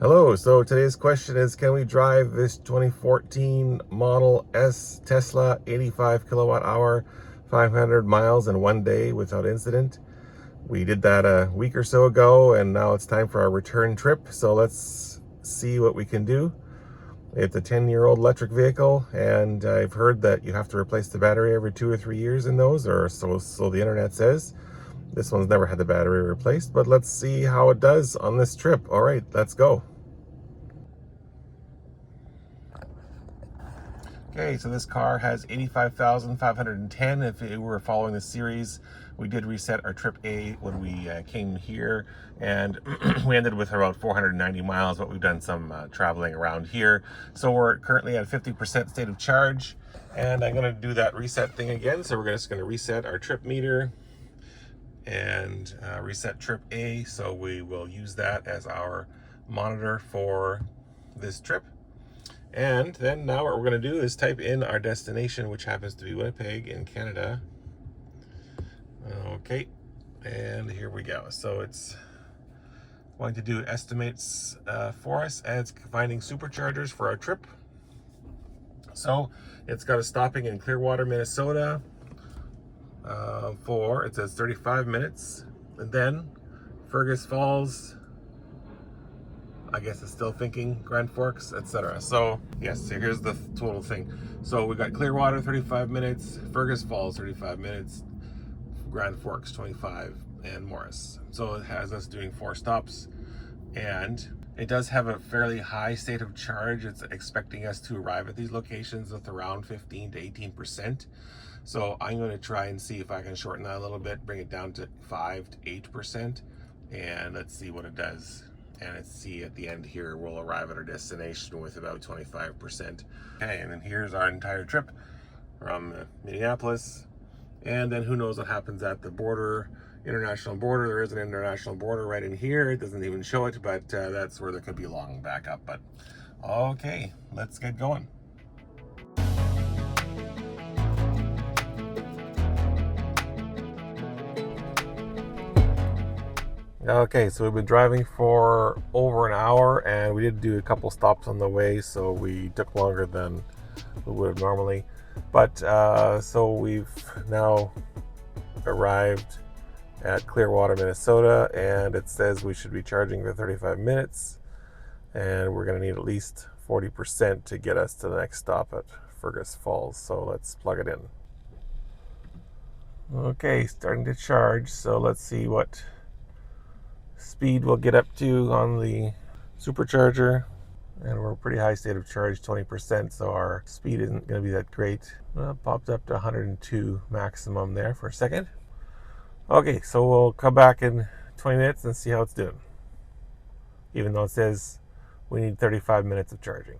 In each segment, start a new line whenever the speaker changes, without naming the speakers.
Hello, so today's question is, can we drive this 2014 Model S Tesla 85 kilowatt hour, 500 miles in one day without incident? We did that a week or so ago, and now it's time for our return trip, so let's see what we can do. It's a 10-year-old electric vehicle, and I've heard that you have to replace the battery every 2 or 3 years in those, or so the internet says. This one's never had the battery replaced, but let's see how it does on this trip. All right, let's go. Okay, so this car has 85,510. If we were following the series, we did reset our trip A when we came here, and we ended with about 490 miles, but we've done some traveling around here. So we're currently at 50% state of charge, and I'm going to do that reset thing again. So we're just going to reset our trip meter and reset trip A. So we will use that as our monitor for this trip. And then now what we're going to do is type in our destination, which happens to be Winnipeg in Canada. Okay, and here we go. So it's going to do estimates for us as finding superchargers for our trip. So it's got a stopping in Clearwater, Minnesota for, it says 35 minutes. And then Fergus Falls, I guess it's still thinking, Grand Forks, etc. So yes, so here's the total thing. So we got Clearwater 35 minutes, Fergus Falls 35 minutes, Grand Forks 25, and Morris. So it has us doing 4 stops, and it does have a fairly high state of charge. It's expecting us to arrive at these locations with around 15 to 18%. So I'm going to try and see if I can shorten that a little bit, bring it down to 5 to 8%, and let's see what it does. And let's see at the end here, we'll arrive at our destination with about 25%. Okay, and then here's our entire trip from Minneapolis. And then who knows what happens at the border, international border. There is an international border right in here. It doesn't even show it, but that's where there could be a long backup. But okay, let's get going. Okay, so we've been driving for over an hour, and we did do a couple stops on the way, so we took longer than we would have normally. But so we've now arrived at Clearwater, Minnesota, and it says we should be charging for 35 minutes, and we're going to need at least 40% to get us to the next stop at Fergus Falls. So let's plug it in. Okay, starting to charge, so let's see what speed we'll get up to on the supercharger, and we're pretty high state of charge, 20%, so our speed isn't going to be that great. Well, it popped up to 102 maximum there for a second. Okay, so we'll come back in 20 minutes and see how it's doing, even though it says we need 35 minutes of charging.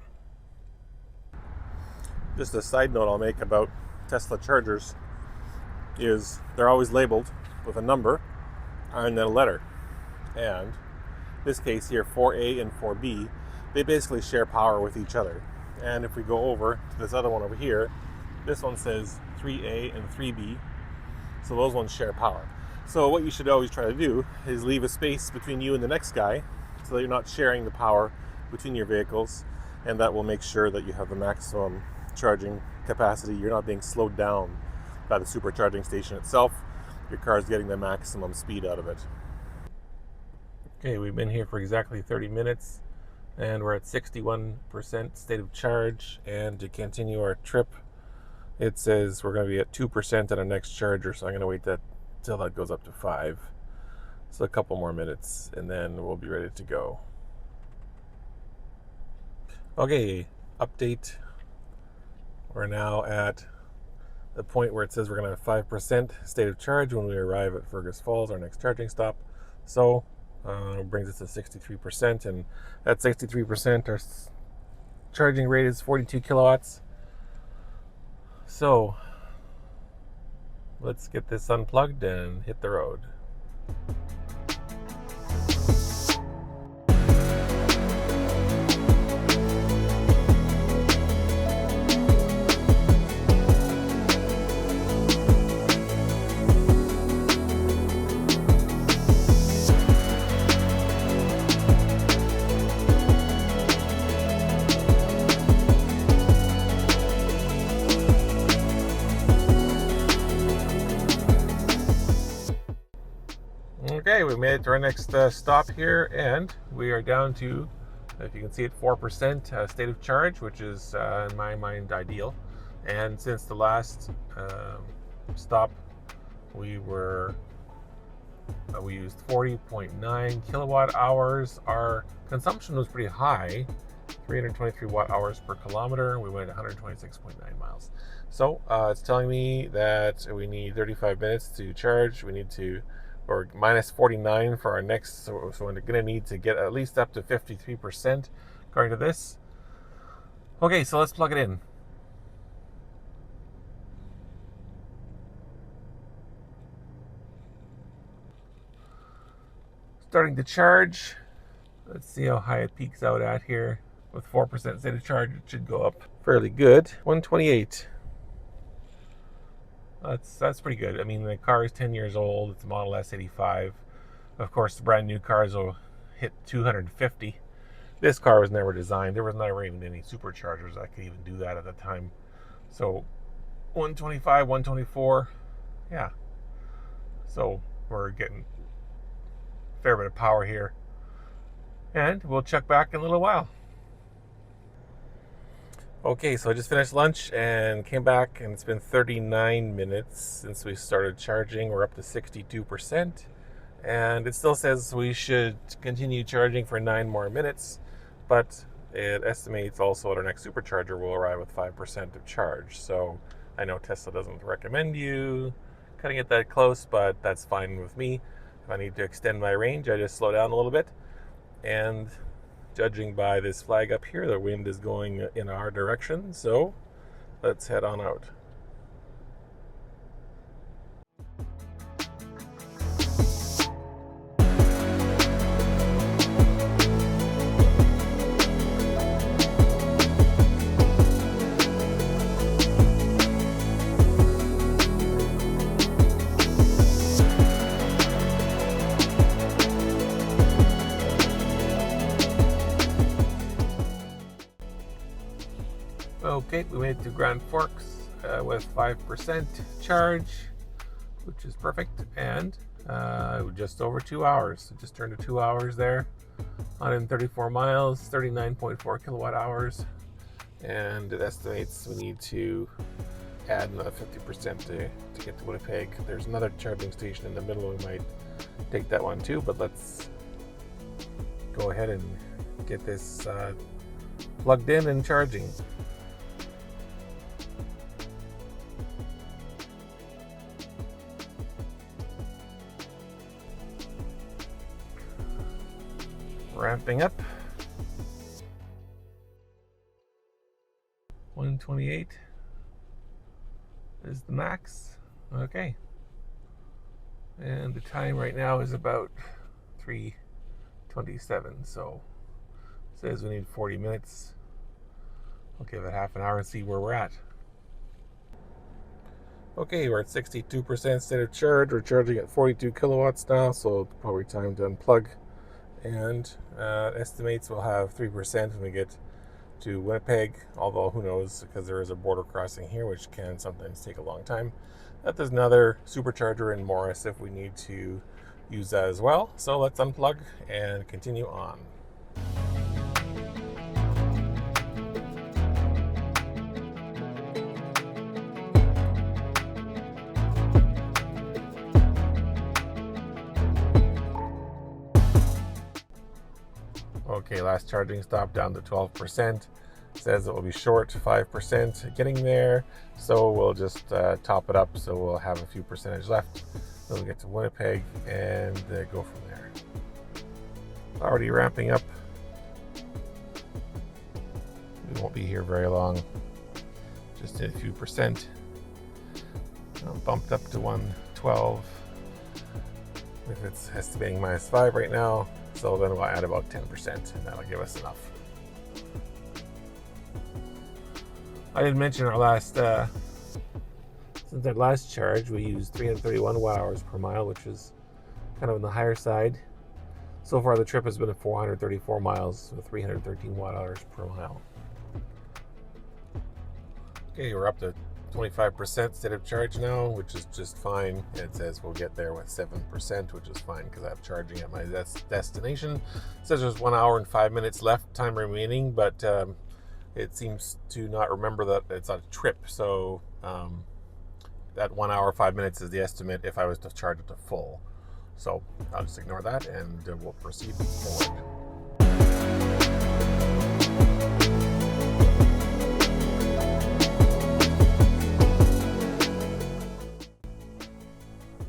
Just a side note I'll make about Tesla chargers is they're always labeled with a number and then a letter. And this case here, 4A and 4B, they basically share power with each other. And if we go over to this other one over here, this one says 3A and 3B, so those ones share power. So what you should always try to do is leave a space between you and the next guy so that you're not sharing the power between your vehicles, and that will make sure that you have the maximum charging capacity. You're not being slowed down by the supercharging station itself. Your car is getting the maximum speed out of it. Okay, we've been here for exactly 30 minutes, and we're at 61% state of charge. And to continue our trip, it says we're going to be at 2% at our next charger, so I'm going to wait till that goes up to 5. So a couple more minutes, and then we'll be ready to go. Okay, update. We're now at the point where it says we're going to have 5% state of charge when we arrive at Fergus Falls, our next charging stop. So it brings us to 63%, and at 63%, our charging rate is 42 kilowatts. So let's get this unplugged and hit the road. we made it to our next stop here, and we are down to, if you can see it, 4% state of charge, which is in my mind ideal. And since the last stop, we used 40.9 kilowatt hours. Our consumption was pretty high, 323 watt hours per kilometer. We went 126.9 miles. So it's telling me that we need 35 minutes to charge. We need to, or minus 49 for our next. So we're going to need to get at least up to 53% according to this. Okay, so let's plug it in. Starting to charge. Let's see how high it peaks out at here. With 4% state of charge, it should go up fairly good. 128. That's pretty good. I mean, the car is 10 years old. It's a Model S85. Of course, the brand new cars will hit 250. This car was never designed. There was never even any superchargers that could even do that at the time. So 125, 124. Yeah. So we're getting a fair bit of power here. And we'll check back in a little while. Okay, so I just finished lunch and came back, and it's been 39 minutes since we started charging. We're up to 62%, and it still says we should continue charging for 9 more minutes, but it estimates also that our next supercharger will arrive with 5% of charge. So I know Tesla doesn't recommend you cutting it that close, but that's fine with me. If I need to extend my range, I just slow down a little bit. And judging by this flag up here, the wind is going in our direction, so let's head on out. Okay, we made it to Grand Forks with 5% charge, which is perfect, and just over 2 hours. It just turned to 2 hours there, 134 miles, 39.4 kilowatt hours, and it estimates we need to add another 50% to get to Winnipeg. There's another charging station in the middle. We might take that one too, but let's go ahead and get this plugged in and charging. Ramping up. 128 is the max. Okay. And the time right now is about 3:27. So it says we need 40 minutes. I'll give it half an hour and see where we're at. Okay, we're at 62% state of charge. We're charging at 42 kilowatts now, so probably time to unplug. And estimates we'll have 3% when we get to Winnipeg, although who knows, because there is a border crossing here, which can sometimes take a long time. That there's another supercharger in Morris if we need to use that as well. So let's unplug and continue on. Okay, last charging stop down to 12%. Says it will be short 5% getting there, so we'll just top it up, so we'll have a few percentage left. Then we'll get to Winnipeg and go from there. Already ramping up. We won't be here very long, just a few percent. Bumped up to 112 if it's estimating -5 right now. So then we'll add about 10%, and that'll give us enough. I didn't mention our last, since our last charge, we used 331 watt hours per mile, which is kind of on the higher side. So far, the trip has been 434 miles with 313 watt hours per mile. Okay, we're up to 25% state of charge now, which is just fine. It says we'll get there with 7%, which is fine because I have charging at my destination. It says there's 1 hour and 5 minutes left time remaining, but it seems to not remember that it's a trip. So that 1 hour 5 minutes is the estimate if I was to charge it to full. So I'll just ignore that and we'll proceed forward.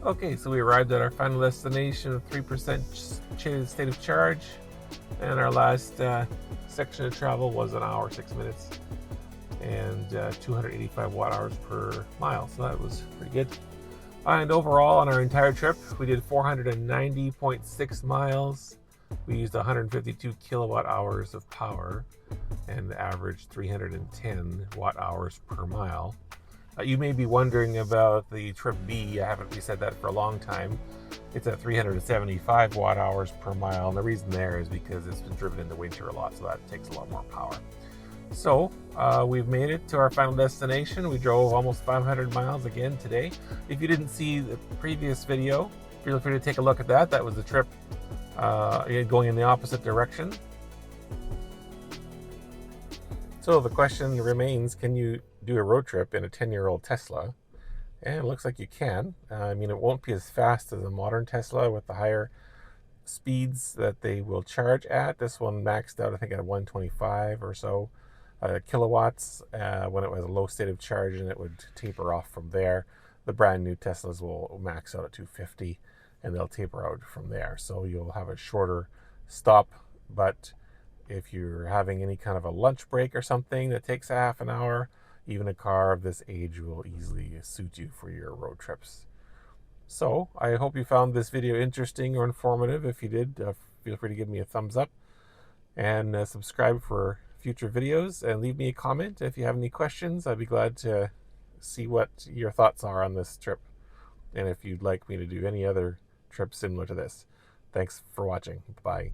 Okay, so we arrived at our final destination of 3% state of charge, and our last section of travel was 1 hour 6 minutes and 285 watt hours per mile, so that was pretty good. And overall on our entire trip we did 490.6 miles. We used 152 kilowatt hours of power and averaged 310 watt hours per mile. You may be wondering about the Trip B. I haven't reset that for a long time. It's at 375 watt hours per mile, and the reason there is because it's been driven in the winter a lot, so that takes a lot more power. So we've made it to our final destination. We drove almost 500 miles again today. If you didn't see the previous video, feel free to take a look at that. That was the trip going in the opposite direction. So the question remains, can you do a road trip in a 10-year-old Tesla? And it looks like you can. I mean, it won't be as fast as a modern Tesla with the higher speeds that they will charge at. This one maxed out, I think, at 125 or so kilowatts when it was a low state of charge, and it would taper off from there. The brand new Teslas will max out at 250 and they'll taper out from there. So you'll have a shorter stop, but if you're having any kind of a lunch break or something that takes a half an hour, even a car of this age will easily suit you for your road trips. So I hope you found this video interesting or informative. If you did, feel free to give me a thumbs up and subscribe for future videos, and leave me a comment if you have any questions. I'd be glad to see what your thoughts are on this trip, and if you'd like me to do any other trip similar to this. Thanks for watching. Bye.